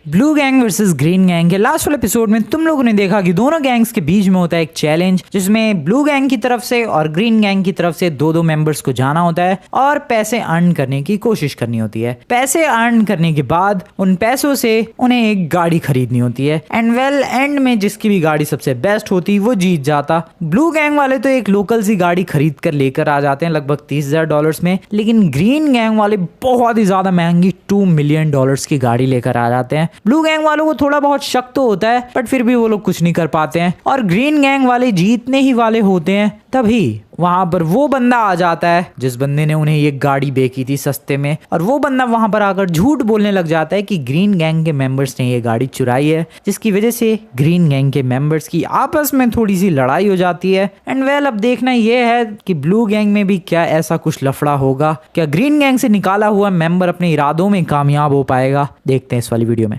Blue gang versus green gang के last वाले episode में तुम लोगों ने देखा कि दोनों गैंग्स के बीच में होता है एक चैलेंज, जिसमें ब्लू गैंग की तरफ से और ग्रीन गैंग की तरफ से दो मेंबर्स को जाना होता है और पैसे अर्न करने की कोशिश करनी होती है। पैसे अर्न करने के बाद उन पैसों से उन्हें एक गाड़ी खरीदनी होती है एंड एंड में जिसकी भी गाड़ी सबसे बेस्ट होती वो जीत जाता। ब्लू गैंग वाले तो एक लोकल सी गाड़ी खरीद कर लेकर आ जाते हैं लगभग $30,000 में, लेकिन ग्रीन गैंग वाले बहुत ही ज्यादा महंगी $2 मिलियन की गाड़ी लेकर आ जाते हैं। ब्लू गैंग वालों को थोड़ा बहुत शक तो होता है बट फिर भी वो लोग कुछ नहीं कर पाते हैं और ग्रीन गैंग वाले जीतने ही वाले होते हैं। तभी वहां पर वो बंदा आ जाता है जिस बंदे ने उन्हें ये गाड़ी बेची थी सस्ते में, और वो बंदा वहां पर आकर झूठ बोलने लग जाता है कि ग्रीन गैंग के मेंबर्स ने ये गाड़ी चुराई है, जिसकी वजह से ग्रीन गैंग के मेंबर्स की आपस में थोड़ी सी लड़ाई हो जाती है। एंड अब देखना ये है कि ब्लू गैंग में भी क्या ऐसा कुछ लफड़ा होगा, क्या ग्रीन गैंग से निकाला हुआ मेंबर अपने इरादों में कामयाब हो पाएगा। देखते हैं इस वाली वीडियो में।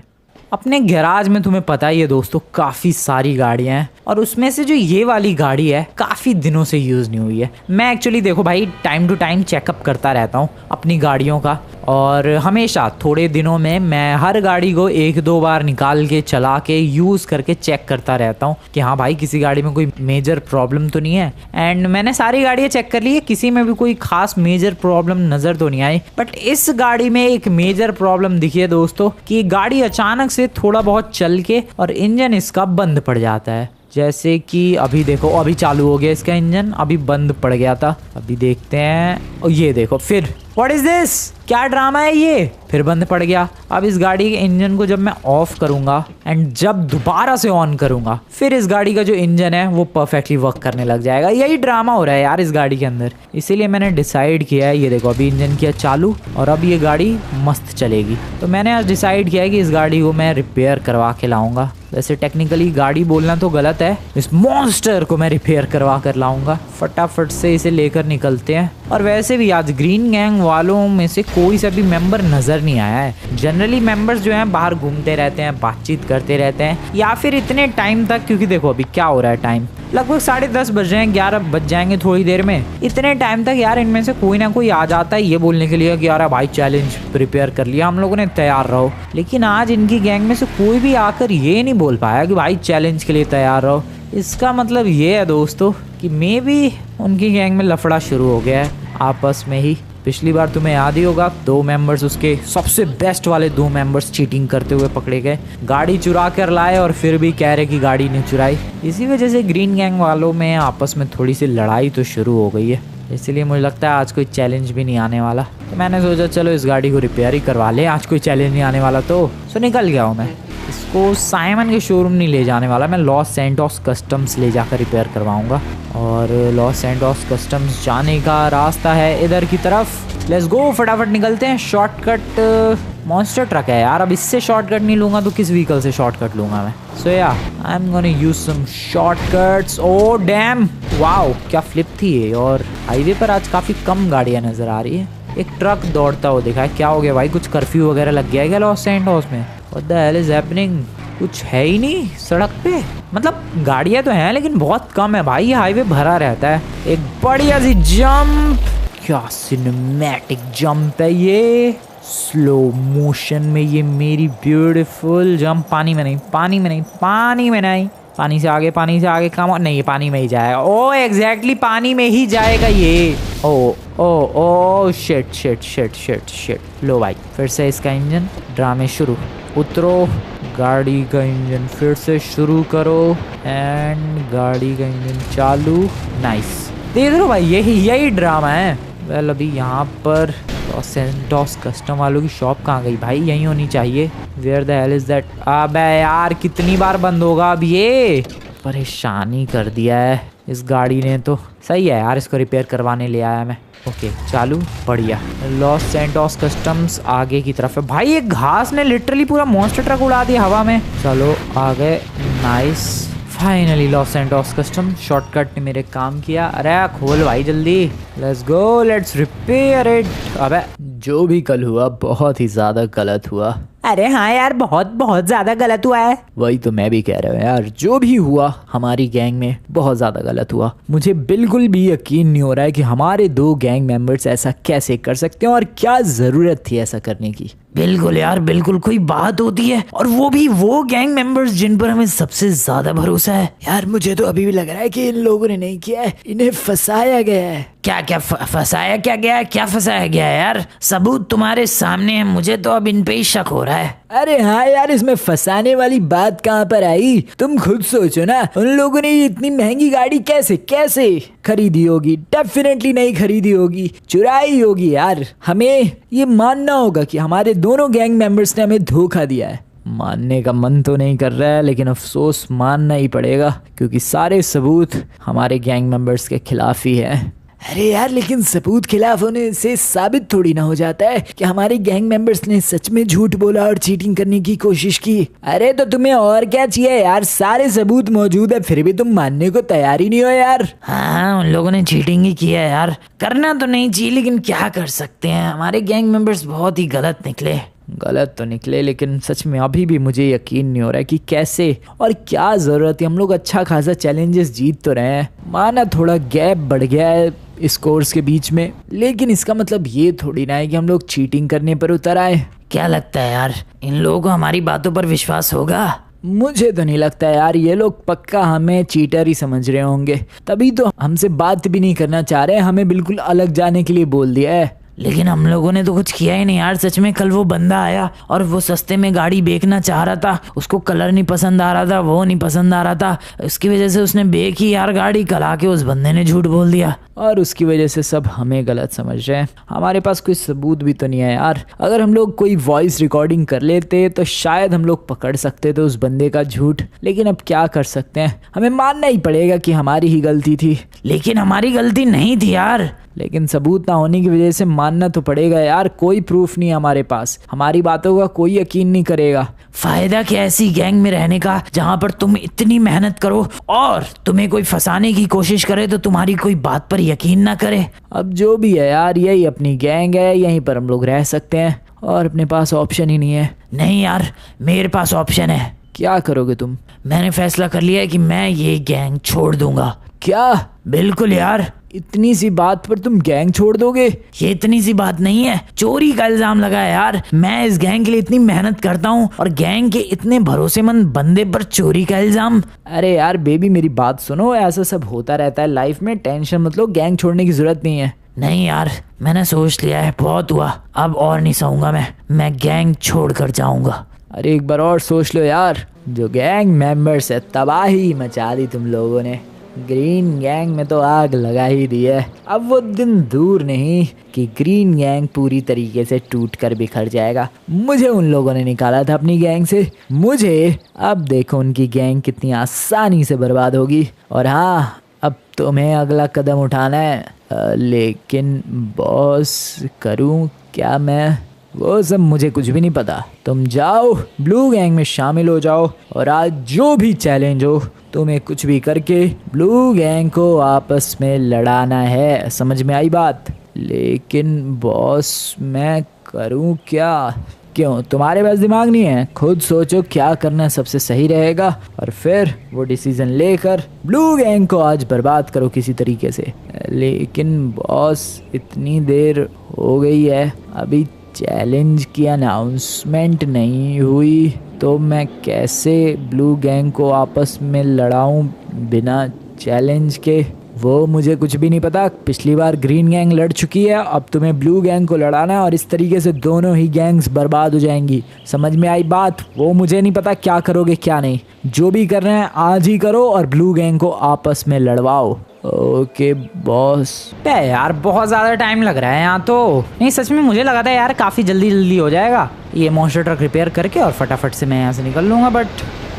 अपने गैराज में तुम्हें पता ही है दोस्तों काफ़ी सारी गाड़ियां हैं और उसमें से जो ये वाली गाड़ी है काफ़ी दिनों से यूज़ नहीं हुई है। मैं एक्चुअली देखो भाई टाइम टू टाइम चेकअप करता रहता हूँ अपनी गाड़ियों का, और हमेशा थोड़े दिनों में मैं हर गाड़ी को 1-2 बार निकाल के चला के यूज़ करके चेक करता रहता हूँ कि हाँ भाई किसी गाड़ी में कोई मेजर प्रॉब्लम तो नहीं है। एंड मैंने सारी गाड़ियाँ चेक कर ली है, किसी में भी कोई खास मेजर प्रॉब्लम नज़र तो नहीं आई, बट इस गाड़ी में एक मेजर प्रॉब्लम दिखी है दोस्तों कि गाड़ी अचानक से थोड़ा बहुत चल के और इंजन इसका बंद पड़ जाता है। जैसे कि अभी देखो अभी चालू हो गया इसका इंजन, अभी बंद पड़ गया था, अभी देखते हैं और ये देखो फिर व्हाट इज दिस, क्या ड्रामा है ये, फिर बंद पड़ गया। अब इस गाड़ी के इंजन को जब मैं ऑफ करूंगा एंड जब दोबारा से ऑन करूंगा फिर इस गाड़ी का जो इंजन है वो परफेक्टली वर्क करने लग जाएगा। यही ड्रामा हो रहा है यार इस गाड़ी के अंदर, इसीलिए मैंने डिसाइड किया है, ये देखो अभी इंजन किया चालू और अब ये गाड़ी मस्त चलेगी। तो मैंने आज डिसाइड किया है कि इस गाड़ी को मैं रिपेयर करवा के लाऊंगा। वैसे टेक्निकली गाड़ी बोलना तो गलत है, इस मॉन्स्टर को मैं रिपेयर करवा कर लाऊंगा। फटाफट से इसे लेकर निकलते हैं। और वैसे भी आज ग्रीन गैंग वालों में से कोई सा भी मेंबर नजर नहीं आया है। जनरली मेंबर्स जो हैं बाहर घूमते रहते हैं, बातचीत करते रहते हैं, या फिर इतने टाइम तक, क्योंकि देखो अभी क्या हो रहा है टाइम लगभग 10:30 बज रहे हैं, 11 बज जाएंगे थोड़ी देर में। इतने टाइम तक यार इनमें से कोई ना कोई आ जाता है ये बोलने के लिए कि यार भाई चैलेंज प्रिपेयर कर लिया हम लोगों ने, तैयार रहो। लेकिन आज इनकी गैंग में से कोई भी आकर ये नहीं बोल पाया कि भाई चैलेंज के लिए तैयार रहो। इसका मतलब ये है दोस्तों कि मे बी उनकी गैंग में लफड़ा शुरू हो गया है आपस में ही। पिछली बार तुम्हें याद ही होगा 2 मेंबर्स, उसके सबसे बेस्ट वाले 2 मेंबर्स चीटिंग करते हुए पकड़े गए, गाड़ी चुरा कर लाए और फिर भी कह रहे कि गाड़ी नहीं चुराई। इसी वजह से ग्रीन गैंग वालों में आपस में थोड़ी सी लड़ाई तो शुरू हो गई है। इसीलिए मुझे लगता है आज कोई चैलेंज भी नहीं आने वाला, तो मैंने सोचा चलो इस गाड़ी को रिपेयर ही करवा ले, आज कोई चैलेंज नहीं आने वाला। तो निकल गया हूँ मैं। इसको साइमन के शोरूम नहीं ले जाने वाला, मैं लॉस सैंटोस कस्टम्स ले जाकर रिपेयर करवाऊंगा। और लॉस सैंटोस कस्टम्स जाने का रास्ता है इधर की तरफ। लेट्स गो, फटाफट निकलते हैं। शॉर्टकट मॉन्स्टर ट्रक है यार, अब इससे शॉर्टकट नहीं लूंगा तो किस व्हीकल से शॉर्टकट लूंगा मैं। So yeah I am gonna use some shortcuts. Oh damn, wow क्या फ्लिप थी ये। और हाईवे पर आज काफ़ी कम गाड़ियाँ नज़र आ रही है। एक ट्रक दौड़ता हुआ दिखा है, क्या हो गया भाई, कुछ कर्फ्यू वगैरह लग गया है क्या लॉस सैंटोस में? What the hell is happening? कुछ है ही नहीं सड़क पे, मतलब गाड़ियाँ तो हैं लेकिन बहुत कम है भाई, ये हाईवे भरा रहता है। एक बढ़िया सी जंप, क्या सिनेमैटिक जंप है ये, स्लो मोशन में ये मेरी ब्यूटीफुल जंप। पानी में नहीं, पानी में नहीं, पानी में नहीं, पानी से आगे, पानी से आगे काम नहीं, ये पानी में ही जाएगा। ओ एग्जैक्टली पानी में ही जाएगा ये। Oh oh oh shit shit shit shit shit. लो भाई फिर से इसका इंजन, ड्रामे शुरू। उतरो, गाड़ी का इंजन फिर से शुरू करो एंड गाड़ी का इंजन चालू। नाइस, देख लो भाई यही ड्रामा है। वेल अभी यहाँ पर लॉस सैंटोस कस्टम वालों की शॉप कहाँ गई भाई, यहीं होनी चाहिए। Where the hell is that? अबे यार कितनी बार बंद होगा अब, ये परेशानी कर दिया है इस गाड़ी ने। तो सही है यार, इसको रिपेयर करवाने ले आया मैं। ओके चालू, बढ़िया। लॉस सैंटोस कस्टम्स आगे की तरफ है भाई। एक घास ने लिटरली पूरा मॉन्स्टर ट्रक उड़ा दिया हवा में। चलो आ गए, nice. Finally Los Santos custom, shortcut ने मेरे काम किया। अरे खोल भाई जल्दी, let's go, let's repair it. अबे जो भी कल हुआ बहुत ही ज़्यादा गलत हुआ। अरे हाँ यार, बहुत बहुत ज्यादा गलत हुआ है। वही तो मैं भी कह रहा हूँ यार, जो भी हुआ हमारी गैंग में बहुत ज्यादा गलत हुआ। मुझे बिल्कुल भी यकीन नहीं हो रहा है कि हमारे 2 गैंग मेंबर्स ऐसा कैसे कर सकते हैं और क्या जरूरत थी ऐसा करने की। बिल्कुल यार, बिल्कुल कोई बात होती है, और वो भी वो गैंग मेंबर्स जिन पर हमें सबसे ज्यादा भरोसा है। यार मुझे तो अभी भी लग रहा है कि इन लोगों ने नहीं किया है, इन्हें फंसाया गया है। क्या क्या फंसाया क्या गया है? क्या फंसाया गया है यार? सबूत तुम्हारे सामने है, मुझे तो अब इन पे ही शक हो रहा है। अरे हाँ यार, इसमें फंसाने वाली बात कहाँ पर आई? तुम खुद सोचो ना, उन लोगों ने इतनी महंगी गाड़ी कैसे कैसे खरीदी होगी? डेफिनेटली नहीं खरीदी होगी, चुराई होगी। यार हमें ये मानना होगा कि हमारे दोनों गैंग मेंबर्स ने हमें धोखा दिया है। मानने का मन तो नहीं कर रहा है, लेकिन अफसोस मानना ही पड़ेगा, क्योंकि सारे सबूत हमारे गैंग मेंबर्स के खिलाफ ही है। अरे यार, लेकिन सबूत खिलाफ होने से साबित थोड़ी ना हो जाता है कि हमारे गैंग मेंबर्स ने सच में झूठ बोला और चीटिंग करने की कोशिश की। अरे तो तुम्हें और क्या चाहिए यार? सारे सबूत मौजूद है, फिर भी तुम मानने को तैयार ही नहीं हो यार। हाँ, उन लोगों ने चीटिंग ही किया है यार। करना तो नहीं चाहिए, लेकिन क्या कर सकते हैं, हमारे गैंग मेंबर्स बहुत ही गलत निकले। गलत तो निकले, लेकिन सच में अभी भी मुझे यकीन नहीं हो रहा है कि कैसे और क्या जरूरत है। हम लोग अच्छा खासा चैलेंजेस जीत तो रहे हैं, माना थोड़ा गैप बढ़ गया है इस कोर्स के बीच में, लेकिन इसका मतलब ये थोड़ी ना है कि हम लोग चीटिंग करने पर उतर आए। क्या लगता है यार, इन लोगों को हमारी बातों पर विश्वास होगा? मुझे तो नहीं लगता यार, ये लोग पक्का हमें चीटर ही समझ रहे होंगे, तभी तो हमसे बात भी नहीं करना चाह रहे, हमें बिल्कुल अलग जाने के लिए बोल दिया है। लेकिन हम लोगों ने तो कुछ किया ही नहीं यार। सच में कल वो बंदा आया और वो सस्ते में गाड़ी बेचना चाह रहा था, उसको कलर नहीं पसंद आ रहा था, वो नहीं पसंद आ रहा था, इसकी वजह से उसने बेची यार गाड़ी। कल आके उस बंदे ने झूठ बोल दिया और उसकी वजह से सब हमें गलत समझ रहे हैं। हमारे पास कोई सबूत भी तो नहीं है यार। अगर हम लोग कोई वॉइस रिकॉर्डिंग कर लेते तो शायद हम लोग पकड़ सकते थे उस बंदे का झूठ, लेकिन अब क्या कर सकते हैं, हमें मानना ही पड़ेगा कि हमारी ही गलती थी। लेकिन हमारी गलती नहीं थी यार। लेकिन सबूत ना होने की वजह से मानना तो पड़ेगा यार। कोई प्रूफ नहीं है हमारे पास, हमारी बातों का कोई यकीन नहीं करेगा। फायदा क्या ऐसी गैंग में रहने का जहाँ पर तुम इतनी मेहनत करो और तुम्हें कोई फंसाने की कोशिश करे तो तुम्हारी कोई बात पर यकीन ना करे। अब जो भी है यार, यही अपनी गैंग है, यहीं पर हम लोग रह सकते हैं और अपने पास ऑप्शन ही नहीं है। नहीं यार, मेरे पास ऑप्शन है। क्या करोगे तुम? मैंने फैसला कर लिया है कि मैं ये गैंग छोड़ दूंगा। क्या? बिल्कुल यार। इतनी सी बात पर तुम गैंग छोड़ दोगे? ये इतनी सी बात नहीं है, चोरी का इल्जाम लगा है यार। मैं इस गैंग के लिए इतनी मेहनत करता हूँ और गैंग के इतने भरोसेमंद बंदे पर चोरी का इल्जाम। अरे यार बेबी, मेरी बात सुनो, ऐसा सब होता रहता है लाइफ में, टेंशन मत लो, गैंग छोड़ने की जरूरत नहीं है। नहीं यार, मैंने सोच लिया है, बहुत हुआ, अब और नहीं सहूंगा मैं गैंग छोड़ कर जाऊंगा। अरे एक बार और सोच लो यार, जो गैंग मेंबर्स है तबाही मचा दी तुम लोगों ने। ग्रीन गैंग में तो आग लगा ही दी है। अब वो दिन दूर नहीं कि ग्रीन गैंग पूरी तरीके से टूट कर बिखर जाएगा। मुझे उन लोगों ने निकाला था अपनी गैंग से, मुझे अब देखो उनकी गैंग कितनी आसानी से बर्बाद होगी। और हाँ, अब तुम्हें अगला कदम उठाना है। लेकिन बॉस, करूँ क्या मैं? वो सब मुझे कुछ भी नहीं पता। तुम जाओ ब्लू गैंग में शामिल हो जाओ और आज जो भी चैलेंज हो तुम्हें कुछ भी करके ब्लू गैंग को आपस में लड़ाना है। समझ में आई बात? लेकिन बॉस, मैं करूं क्या? क्यों, तुम्हारे पास दिमाग नहीं है? खुद सोचो क्या करना सबसे सही रहेगा और फिर वो डिसीजन लेकर ब्लू गैंग को आज बर्बाद करो किसी तरीके से। लेकिन बॉस, इतनी देर हो गई है, अभी चैलेंज की अनाउंसमेंट नहीं हुई, तो मैं कैसे ब्लू गैंग को आपस में लड़ाऊं बिना चैलेंज के? वो मुझे कुछ भी नहीं पता। पिछली बार ग्रीन गैंग लड़ चुकी है, अब तुम्हें ब्लू गैंग को लड़ाना है और इस तरीके से दोनों ही गैंग्स बर्बाद हो जाएंगी। समझ में आई बात? वो मुझे नहीं पता क्या करोगे क्या नहीं, जो भी करना है आज ही करो और ब्लू गैंग को आपस में लड़वाओ। Okay boss. यार बहुत ज़्यादा टाइम लग रहा है यहाँ तो। नहीं, सच में मुझे लगा था यार काफ़ी जल्दी हो जाएगा ये मॉन्स्टर ट्रक रिपेयर करके और फटाफट से मैं यहाँ से निकल लूँगा, but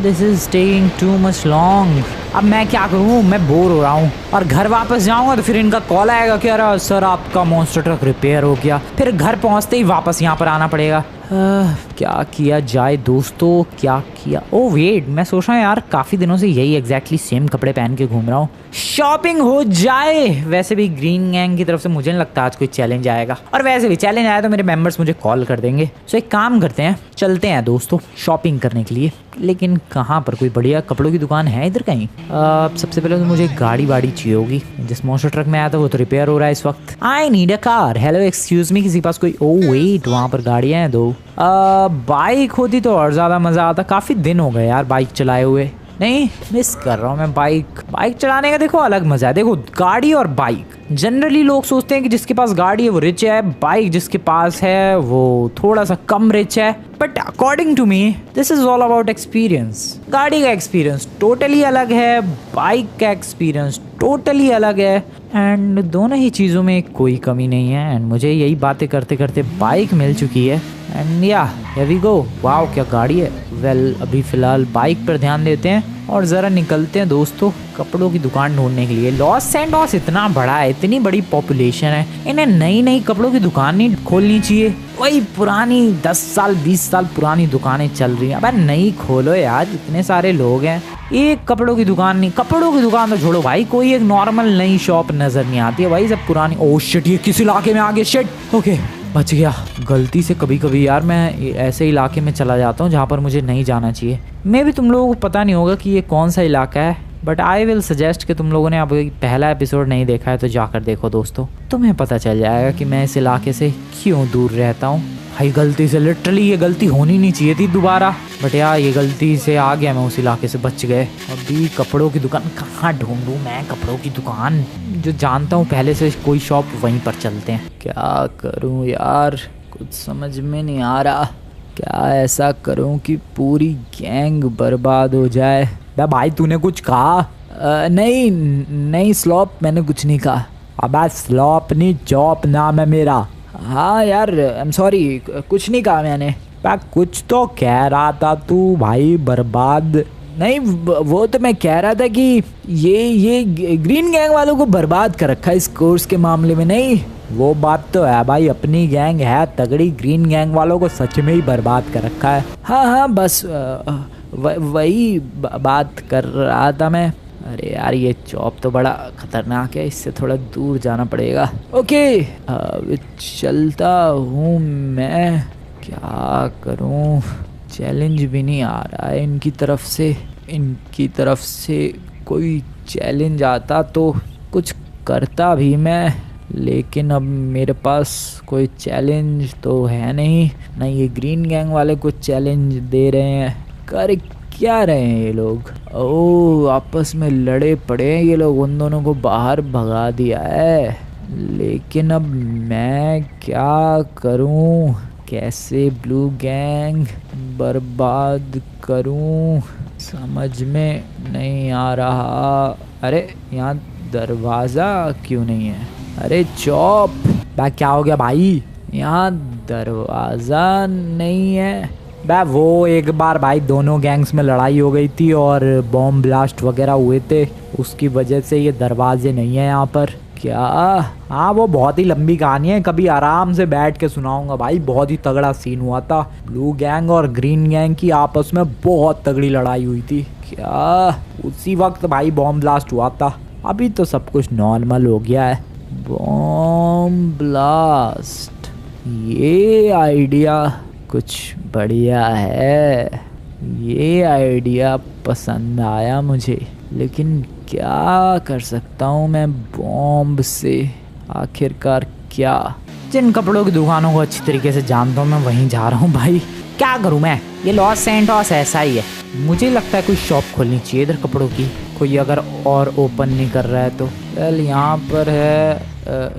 this is taking too much long. अब मैं क्या करूँ, मैं बोर हो रहा हूँ और घर वापस जाऊँगा तो फिर इनका कॉल आएगा कि अरे सर आपका मॉन्स्टर ट्रक रिपेयर हो गया, फिर घर पहुँचते ही वापस यहाँ पर आना पड़ेगा। क्या किया जाए दोस्तों, क्या किया? ओ वेट, मैं सोच रहा हूँ यार काफ़ी दिनों से यही एग्जैक्टली सेम कपड़े पहन के घूम रहा हूँ, शॉपिंग हो जाए। वैसे भी ग्रीन गैंग की तरफ से मुझे नहीं लगता आज कोई चैलेंज आएगा, और वैसे भी चैलेंज आया तो मेरे मेंबर्स मुझे कॉल कर देंगे। सो एक काम करते हैं, चलते हैं दोस्तों शॉपिंग करने के लिए। लेकिन कहाँ पर कोई बढ़िया कपड़ों की दुकान है इधर कहीं? सबसे पहले तो मुझे गाड़ी वाड़ी चाहिए होगी। जिस मॉन्स्टर ट्रक में आया था वो तो रिपेयर हो रहा है इस वक्त। I need a car. Hello excuse me, किसी पास कोई? ओह वेट, वहाँ पर गाड़ियाँ हैं 2। बाइक होती तो और ज़्यादा मज़ा आता। काफ़ी दिन हो गए यार बाइक चलाए हुए। नहीं, मिस कर रहा हूँ मैं बाइक चलाने का। देखो अलग मजा है। देखो गाड़ी और बाइक, जनरली लोग सोचते हैं कि जिसके पास गाड़ी है वो रिच है, बाइक जिसके पास है वो थोड़ा सा कम रिच है। But according to me this is all about experience. गाड़ी का एक्सपीरियंस टोटली अलग है, बाइक का एक्सपीरियंस टोटली अलग है, एंड दोनों ही चीज़ों में कोई कमी नहीं है। एंड मुझे यही बातें करते करते बाइक मिल चुकी है। एंड या हियर वी गो। वाओ क्या गाड़ी है। वेल अभी फ़िलहाल बाइक पर ध्यान देते हैं और ज़रा निकलते हैं दोस्तों कपड़ों की दुकान ढूंढने के लिए। लॉस सैंटोस इतना बड़ा है, इतनी बड़ी पॉपुलेशन है, इन्हें नई नई कपड़ों की दुकान नहीं खोलनी चाहिए। वही पुरानी 10 साल 20 साल पुरानी दुकानें चल रही हैं। अब नई खोलो यार, इतने सारे लोग हैं। एक कपड़ों की दुकान नहीं, कपड़ों की दुकान तो छोड़ो भाई, कोई एक नॉर्मल नई शॉप नजर नहीं आती है भाई, सब पुरानी। ओह शिट, ये किस इलाके में आ गया? शिट, ओके बच गया। गलती से कभी कभी यार मैं ऐसे इलाके में चला जाता हूँ जहाँ पर मुझे नहीं जाना चाहिए। मे भी तुम लोगों को पता नहीं होगा कि ये कौन सा इलाका है, बट आई विल सजेस्ट कि तुम लोगों ने अब पहला एपिसोड नहीं देखा है तो जाकर देखो दोस्तों, तुम्हें पता चल जाएगा कि मैं इस इलाके से क्यों दूर रहता हूँ। भाई गलती से, लिटरली ये गलती होनी नहीं चाहिए थी दोबारा, बट यार ये गलती से आ गया मैं उस इलाके से, बच गए। अभी कपड़ों की दुकान कहाँ ढूंढूं मैं? कपड़ों की दुकान जो जानता हूँ पहले से, कोई शॉप वहीं पर चलते हैं। क्या करूँ यार, कुछ समझ में नहीं आ रहा। क्या ऐसा करूँ कि पूरी गैंग बर्बाद हो जाए? भाई तूने कुछ कहा? नहीं स्लॉप, मैंने कुछ नहीं कहा। अब स्लॉप नहीं, जॉब नाम है मेरा। हाँ यार आई एम सॉरी, कुछ नहीं कहा मैंने। कुछ तो कह रहा था तू भाई, बर्बाद नहीं। वो तो मैं कह रहा था कि ये ग्रीन गैंग वालों को बर्बाद कर रखा है इस कोर्स के मामले में। नहीं वो बात तो है भाई, अपनी गैंग है तगड़ी, ग्रीन गैंग वालों को सच में ही बर्बाद कर रखा है। हाँ बस वही बात कर रहा था मैं। अरे यार ये जॉब तो बड़ा खतरनाक है, इससे थोड़ा दूर जाना पड़ेगा। ओके चलता हूँ मैं। क्या करूँ, चैलेंज भी नहीं आ रहा है इनकी तरफ से। कोई चैलेंज आता तो कुछ करता भी मैं, लेकिन अब मेरे पास कोई चैलेंज तो है नहीं। ये ग्रीन गैंग वाले कुछ चैलेंज दे रहे हैं। कर क्या रहे हैं ये लोग? ओह आपस में लड़े पड़े हैं ये लोग, उन दोनों को बाहर भगा दिया है। लेकिन अब मैं क्या करूं? कैसे ब्लू गैंग बर्बाद करूं? समझ में नहीं आ रहा। अरे यहाँ दरवाज़ा क्यों नहीं है? अरे चौप, क्या हो गया भाई? यहाँ दरवाज़ा नहीं है। वो एक बार भाई दोनों गैंग्स में लड़ाई हो गई थी और बॉम्ब ब्लास्ट वगैरह हुए थे, उसकी वजह से ये दरवाजे नहीं है यहाँ पर। क्या? हाँ वो बहुत ही लंबी कहानी है, कभी आराम से बैठ के सुनाऊंगा भाई। बहुत ही तगड़ा सीन हुआ था, ब्लू गैंग और ग्रीन गैंग की आपस में बहुत तगड़ी लड़ाई हुई थी। क्या उसी वक्त भाई बॉम्ब ब्लास्ट हुआ था? अभी तो सब कुछ नॉर्मल हो गया है। बॉम्ब ब्लास्ट, ये आइडिया कुछ बढ़िया है, ये आइडिया पसंद आया मुझे। लेकिन क्या कर सकता हूँ मैं बॉम्ब से? आखिरकार क्या? जिन कपड़ों की दुकानों को अच्छी तरीके से जानता हूँ मैं वहीं जा रहा हूँ भाई। क्या करूँ मैं? ये लॉस सैंटोस ऐसा ही है। मुझे लगता है कोई शॉप खोलनी चाहिए इधर कपड़ों की, कोई अगर और ओपन नहीं कर रहा है तो। वेल यहाँ पर है,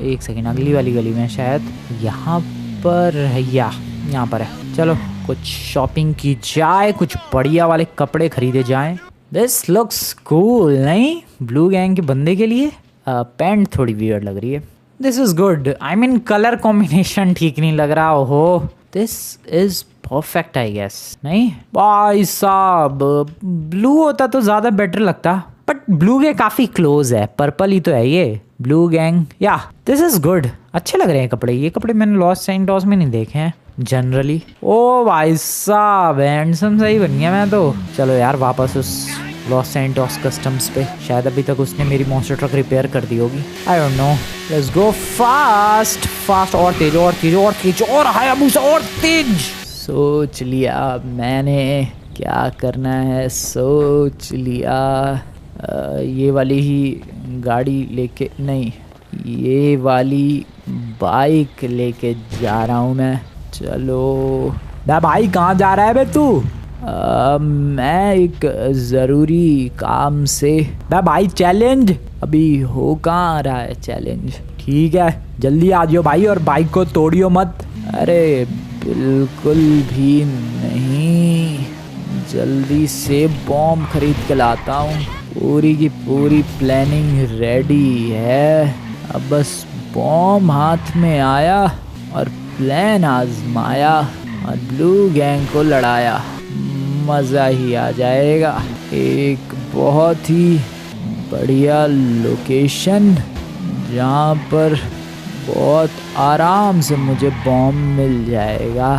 एक सेकेंड, अगली वाली गली में शायद यहाँ पर है, यहाँ पर है। चलो कुछ शॉपिंग की जाए, कुछ बढ़िया वाले कपड़े खरीदे जाएं। दिस लुक्स कूल, नहीं? ब्लू गैंग के बंदे के लिए पैंट थोड़ी वियर्ड लग रही है। This is good, I mean colour combination ठीक नहीं लग रहा। ओहो this is perfect I guess. नहीं भाई साहब, ब्लू होता तो ज़्यादा बेटर लगता, बट ब्लू के काफ़ी क्लोज है, पर्पल ही तो है ये ब्लू गैंग। या दिस इज गुड, अच्छे लग रहे हैं कपड़े। ये कपड़े मैंने लॉस सैंटोस में नहीं देखे हैं जनरली। ओ भाई साहब हैंडसम सही बन गया मैं तो। चलो यार वापस उस लॉस सैंटोस कस्टम्स पे, शायद अभी तक उसने मेरी मॉन्स्टर ट्रक रिपेयर कर दी होगी, आई don't no. Let's go fast, और तेज और हायाबुसा और तेज। सोच लिया मैंने क्या करना है, सोच लिया। ये वाली ही गाड़ी लेके, नहीं, ये वाली बाइक लेके जा रहा हूँ मैं। चलो। बे भाई कहाँ जा रहा है बे तू? मैं एक ज़रूरी काम से। बे भाई चैलेंज? अभी हो कहाँ रहा है चैलेंज? ठीक है जल्दी आ जाओ भाई, और बाइक को तोड़ियो मत। अरे बिल्कुल भी नहीं, जल्दी से बॉम्ब खरीद के लाता हूँ। पूरी की पूरी प्लानिंग रेडी है, अब बस बॉम्ब हाथ में आया और प्लान आजमाया और ब्लू गैंग को लड़ाया, मज़ा ही आ जाएगा। एक बहुत ही बढ़िया लोकेशन जहाँ पर बहुत आराम से मुझे बॉम्ब मिल जाएगा,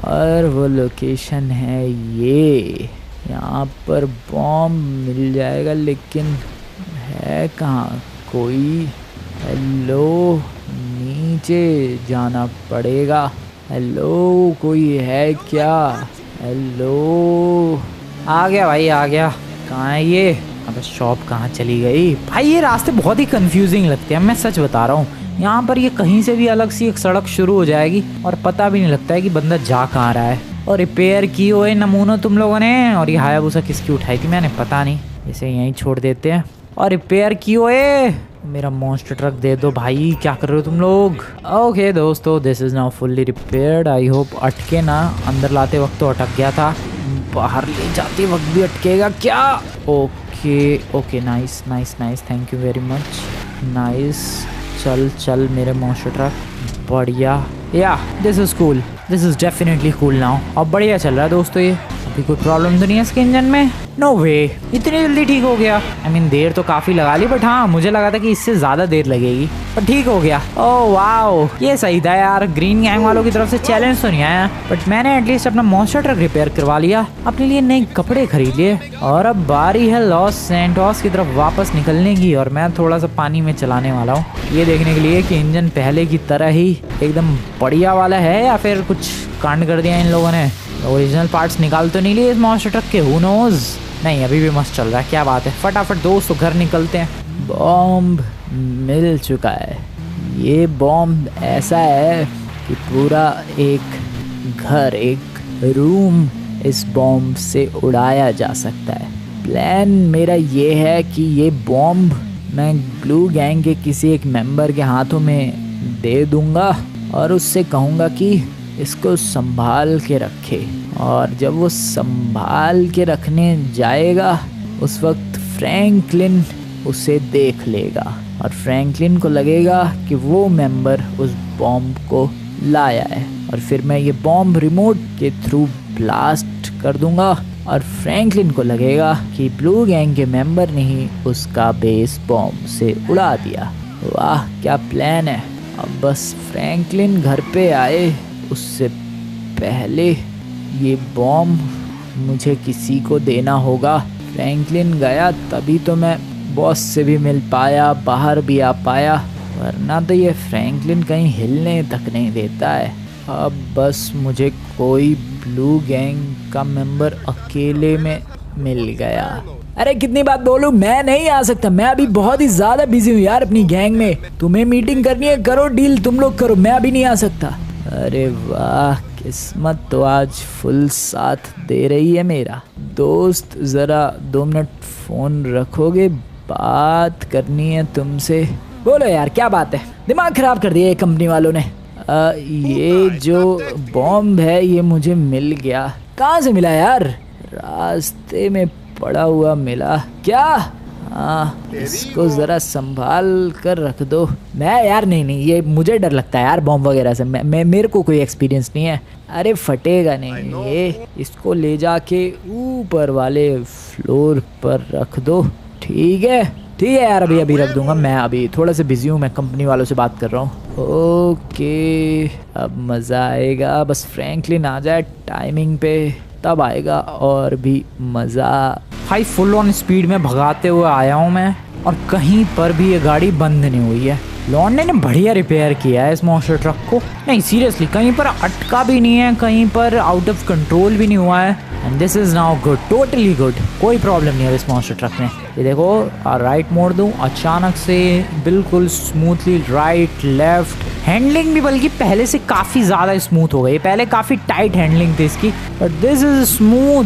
और वो लोकेशन है ये। यहाँ पर बॉम्ब मिल जाएगा, लेकिन है कहाँ कोई? हेलो, नीचे जाना पड़ेगा। हेलो, कोई है क्या? हेलो। आ गया भाई आ गया। कहाँ है ये? अबे शॉप कहाँ चली गई भाई? ये रास्ते बहुत ही कंफ्यूजिंग लगते हैं, मैं सच बता रहा हूँ। यहाँ पर ये कहीं से भी अलग सी एक सड़क शुरू हो जाएगी और पता भी नहीं लगता है कि बंदा जा कहाँ रहा है। और रिपेयर की हुए नमूनों तुम लोगों ने, और ये हायाबुसा किसकी उठाई थी मैंने, पता नहीं, इसे यहीं छोड़ देते हैं। और रिपेयर की हुए मेरा मॉन्स्टर ट्रक दे दो भाई, क्या कर रहे हो तुम लोग? ओके दोस्तों, this is now fully repaired. I hope अटके ना, अंदर लाते वक्त तो अटक गया था, बाहर ले जाते वक्त भी अटकेगा क्या? Okay okay, nice nice nice, thank you very much, nice. चल चल मेरे मॉन्स्टर ट्रक, बढ़िया। या this is cool, this is definitely cool now. अब बढ़िया चल रहा है दोस्तों ये, अभी कोई प्रॉब्लम तो नहीं है इसके इंजन में? नो वे, इतनी जल्दी ठीक हो गया। आई मीन देर तो काफ़ी लगा ली, बट हाँ मुझे लगा था कि इससे ज़्यादा देर लगेगी, पर ठीक हो गया। ओह वाओ, ये सही था यार। ग्रीन गैंग वालों की तरफ से चैलेंज तो नहीं आया, बट मैंने एटलीस्ट अपना मॉन्स्टर ट्रक रिपेयर करवा लिया, अपने लिए नए कपड़े खरीद लिए, और अब बारी है लॉस सैंटोस की तरफ वापस निकलने की। और मैं थोड़ा सा पानी में चलाने वाला हूँ, ये देखने के लिए कि इंजन पहले की तरह ही एकदम बढ़िया वाला है या फिर कुछ कांड कर दिया इन लोगों ने। ओरिजिनल पार्ट्स निकाल तो नहीं लिए इस मॉन्स्टर ट्रक के, हु नोज। नहीं, अभी भी मस्त चल रहा है, क्या बात है। फटाफट दोस्तों घर निकलते हैं। बॉम्ब मिल चुका है। ये बॉम्ब ऐसा है कि पूरा एक घर, एक रूम इस बॉम्ब से उड़ाया जा सकता है। प्लान मेरा ये है कि ये बॉम्ब मैं ब्लू गैंग के किसी एक मेंबर के हाथों में दे दूंगा और उससे कहूँगा कि इसको संभाल के रखे, और जब वो संभाल के रखने जाएगा उस वक्त फ्रैंकलिन उसे देख लेगा, और फ्रैंकलिन को लगेगा कि वो मेंबर उस बॉम्ब को लाया है, और फिर मैं ये बॉम्ब रिमोट के थ्रू ब्लास्ट कर दूंगा, और फ्रैंकलिन को लगेगा कि ब्लू गैंग के मेंबर ने ही उसका बेस बॉम्ब से उड़ा दिया। वाह क्या प्लान है। अब बस फ्रैंकलिन घर पे आए उससे पहले ये बॉम्ब मुझे किसी को देना होगा। फ्रैंकलिन गया तभी तो मैं बॉस से भी मिल पाया, बाहर भी आ पाया, वरना तो ये फ्रैंकलिन कहीं हिलने तक नहीं देता है। अब बस मुझे कोई ब्लू गैंग का मेंबर अकेले में मिल गया। अरे कितनी बात बोलूं, मैं नहीं आ सकता, मैं अभी बहुत ही ज़्यादा बिजी हूँ यार अपनी गैंग में। तुम्हें मीटिंग करनी है, करो डील, तुम लोग करो, मैं अभी नहीं आ सकता। अरे वाह, किस्मत तो आज फुल साथ दे रही है मेरा। दोस्त ज़रा 2 मिनट फ़ोन रखोगे, बात करनी है तुमसे। बोलो यार क्या बात है, दिमाग ख़राब कर दिया ये कंपनी वालों ने। ये जो बॉम्ब है ये मुझे मिल गया। कहाँ से मिला यार? रास्ते में पड़ा हुआ मिला। क्या? हाँ, इसको ज़रा संभाल कर रख दो। मैं यार नहीं, ये मुझे डर लगता है यार बॉम्ब वगैरह से। मैं मेरे को कोई एक्सपीरियंस नहीं है। अरे फटेगा नहीं ये, इसको ले जाके ऊपर वाले फ्लोर पर रख दो। ठीक है यार, अभी रख दूंगा। मैं अभी थोड़ा सा बिजी हूँ, मैं कंपनी वालों से बात कर रहा हूँ। ओके, अब मज़ा आएगा। बस फ्रैंकलिन आ जाए टाइमिंग पे, तब आएगा और भी मज़ा। भाई फुल ऑन स्पीड में भगाते हुए आया हूँ मैं, और कहीं पर भी ये गाड़ी बंद नहीं हुई है। लॉन्डे ने बढ़िया रिपेयर किया है इस मॉन्स्टर ट्रक को। नहीं सीरियसली, कहीं पर अटका भी नहीं है, कहीं पर आउट ऑफ कंट्रोल भी नहीं हुआ है। And this is now good, totally good, कोई प्रॉब्लम नहीं है इस मॉन्स्टर ट्रक में। ये देखो, राइट मोड़ दूं, अचानक से बिल्कुल स्मूथली राइट लेफ्ट, हैंडलिंग भी बल्कि पहले से काफी ज्यादा स्मूथ हो गई। पहले काफी टाइट हैंडलिंग थी इसकी, but this is smooth,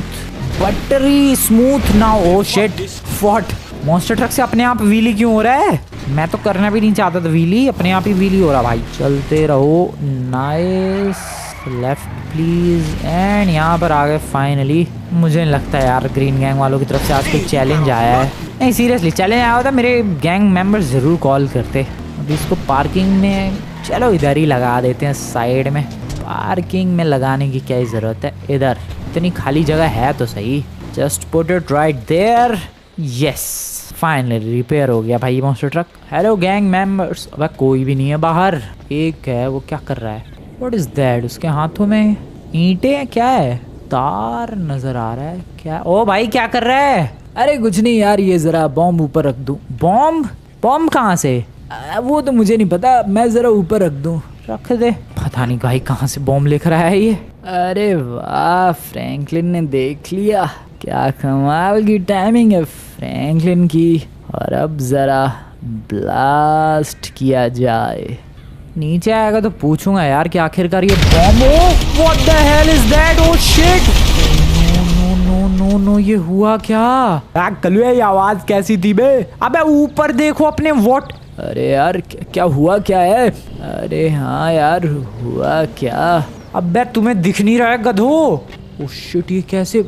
buttery smooth now. Oh shit, what, monster truck से अपने आप व्हीली क्यों हो रहा है? मैं तो करना भी नहीं चाहता था व्हीली, अपने आप ही व्हीली हो रहा भाई। चलते रहो, नाइस, लेफ्ट प्लीज, एंड यहाँ पर आ गए फाइनली। मुझे नहीं लगता यार ग्रीन गैंग वालों की तरफ से आज कोई चैलेंज आया है। नहीं सीरियसली, चैलेंज आया होता मेरे गैंग मेंबर्स जरूर कॉल करते। अभी इसको पार्किंग में, चलो इधर ही लगा देते हैं साइड में। पार्किंग में लगाने की क्या ज़रूरत है, इधर इतनी खाली जगह है तो सही। Just put it right there, yes, finally repair हो गया भाई monster truck. Hello gang members, अब कोई भी नहीं है बाहर। एक है, वो क्या कर रहा है? What is that? उसके हाथों में ईंटें हैं, क्या है? तार नजर आ रहा है क्या? ओ भाई क्या कर रहा है? अरे कुछ नहीं यार, ये जरा बॉम्ब ऊपर रख दूं। बॉम्ब? बॉम्ब कहाँ से? वो तो मुझे नहीं पता, मैं जरा ऊपर रख दूं। रख दे। पता नहीं भाई कहाँ से बॉम्ब लेकर आया है ये। अरे वाह, फ्रैंकलिन ने देख लिया, क्या कमाल की टाइमिंग है फ्रैंकलिन की। और अब जरा ब्लास्ट किया जाए। नीचे आएगा तो पूछूंगा यार कि आखिरकार ये bomb, oh what the hell is that? Oh shit, no no no no, ये हुआ क्या? कलुए, ये आवाज कैसी थी बे? अबे ऊपर देखो अपने, व्हाट? अरे यार क्या हुआ, क्या है? अरे हाँ यार, हुआ क्या? अबे तुम्हें दिख नहीं रहा है गधो? ओ शिट, ये कैसे?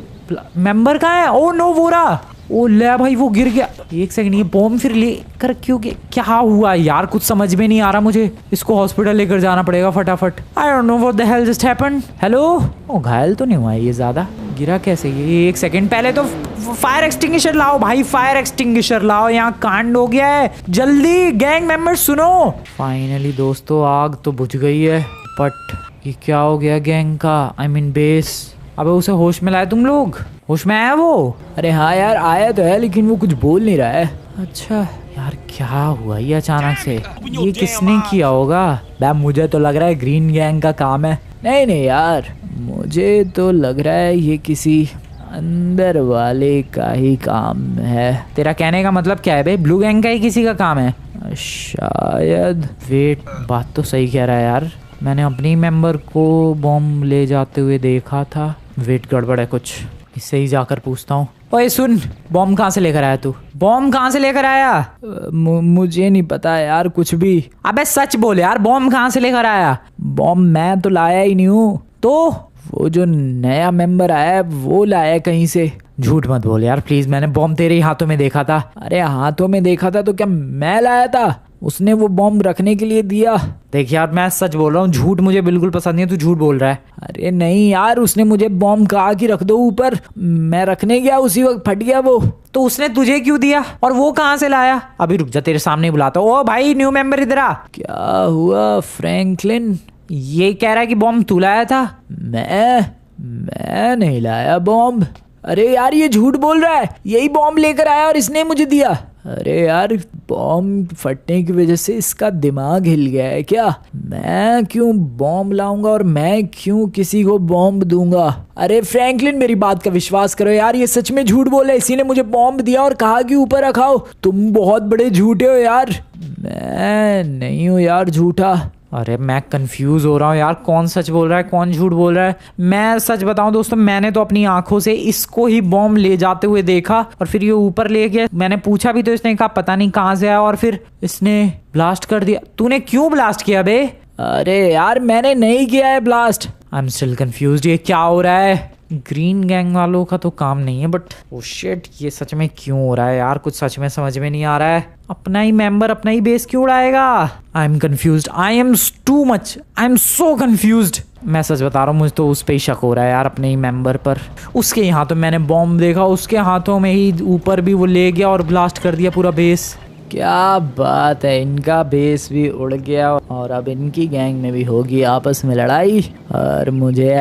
मेंबर कहाँ है? ओ नो, वो रहा। ओ ले भाई, वो गिर गया। एक सेकंड, ये बॉम्ब फिर लेकर क्यों गया? क्या हुआ यार, कुछ समझ में नहीं आ रहा मुझे। इसको हॉस्पिटल लेकर जाना पड़ेगा फटाफट। I don't know what the hell just happened. Hello? ओ घायल तो नहीं हुआ ये ज्यादा? गिरा कैसे ये? एक सेकंड, पहले तो फायर एक्सटिंग्विशर लाओ भाई, फायर एक्सटिंग्विशर लाओ, यहाँ कांड हो गया है, जल्दी गैंग मेंबर सुनो। फाइनली दोस्तों, आग तो बुझ गई है, बट ये क्या हो गया गैंग का, आई मीन बेस? अबे उसे होश में लाए तुम लोग? होश में आया वो? अरे हाँ यार, आया तो है, लेकिन वो कुछ बोल नहीं रहा है। अच्छा यार, क्या हुआ ये अचानक से? ये किसने किया होगा? मैं, मुझे तो लग रहा है ग्रीन गैंग का काम है। नहीं नहीं यार, मुझे तो लग रहा है ये किसी अंदर वाले का ही काम है। तेरा कहने का मतलब क्या है बे? ब्लू गैंग का ही किसी का काम है शायद। वेट, बात तो सही कह रहा है यार, मैंने अपनी मेंबर को बॉम्ब ले जाते हुए देखा था। वेट, गड़बड़ है कुछ, इससे ही जाकर पूछता हूँ। ओए सुन, बॉम्ब कहाँ से लेकर आया तू? बॉम्ब कहाँ से लेकर आया? मुझे नहीं पता यार कुछ भी। अबे सच बोल यार, बॉम्ब कहाँ से लेकर आया? बॉम्ब मैं तो लाया ही नहीं हूँ। तो वो जो नया मेंबर आया है वो लाया कहीं से। झूठ मत बोल यार प्लीज, मैंने बॉम्ब तेरे ही हाथों में देखा था। अरे हाथों में देखा था तो क्या मैं लाया था? उसने वो बॉम्ब रखने के लिए दिया। देख यार, मैं सच बोल रहा हूँ, झूठ मुझे बिल्कुल पसंद नहीं है, तू झूठ बोल रहा है। अरे नहीं यार, उसने मुझे बॉम्ब कहा कि रख दो ऊपर, मैं रखने गया, उसी वक्त फट गया वो। तो उसने तुझे क्यों दिया और वो कहाँ से लाया? अभी रुक जा, तेरे सामने बुलाता हूँ। ओ भाई न्यू मेंबर इधर आ। क्या हुआ फ्रैंकलिन? ये कह रहा है कि बॉम्ब तू लाया था। मैं नहीं लाया बॉम्ब। अरे यार ये झूठ बोल रहा है, यही बॉम्ब लेकर आया और इसने मुझे दिया। अरे यार, बॉम्ब फटने की वजह से इसका दिमाग हिल गया है क्या? मैं क्यों बॉम्ब लाऊंगा और मैं क्यों किसी को बॉम्ब दूंगा? अरे फ्रैंकलिन, मेरी बात का विश्वास करो यार, ये सच में झूठ बोला है। इसी ने मुझे बॉम्ब दिया और कहा कि ऊपर रखाओ। तुम बहुत बड़े झूठे हो यार। मैं नहीं हूँ यार झूठा। अरे मैं कंफ्यूज हो रहा हूँ यार, कौन सच बोल रहा है कौन झूठ बोल रहा है। मैं सच बताऊं दोस्तों, मैंने तो अपनी आंखों से इसको ही बॉम्ब ले जाते हुए देखा और फिर ये ऊपर ले गया। मैंने पूछा भी तो इसने कहा पता नहीं कहाँ से आया और फिर इसने ब्लास्ट कर दिया। तूने क्यों ब्लास्ट किया बे? अरे यार मैंने नहीं किया है blast. I am still confused, ये क्या हो रहा है? ग्रीन गैंग वालों का तो काम नहीं है, बट ओ शिट, ये सच में क्यों हो रहा है यार? कुछ सच में समझ में नहीं आ रहा है। अपना ही मेंबर अपना ही बेस क्यों उड़ाएगा? I am confused, I am too much, I am so confused. मैं सच बता रहा हूँ, मुझे तो उस पे ही शक हो रहा है यार, अपने ही मेंबर पर। उसके ही हाथों मैंने बॉम्ब देखा, उसके हाथों में ही ऊपर भी वो ले गया और ब्लास्ट कर दिया पूरा बेस। क्या बात है, इनका बेस भी उड़ गया और अब इनकी गैंग में भी होगी आपस में लड़ाई और मुझे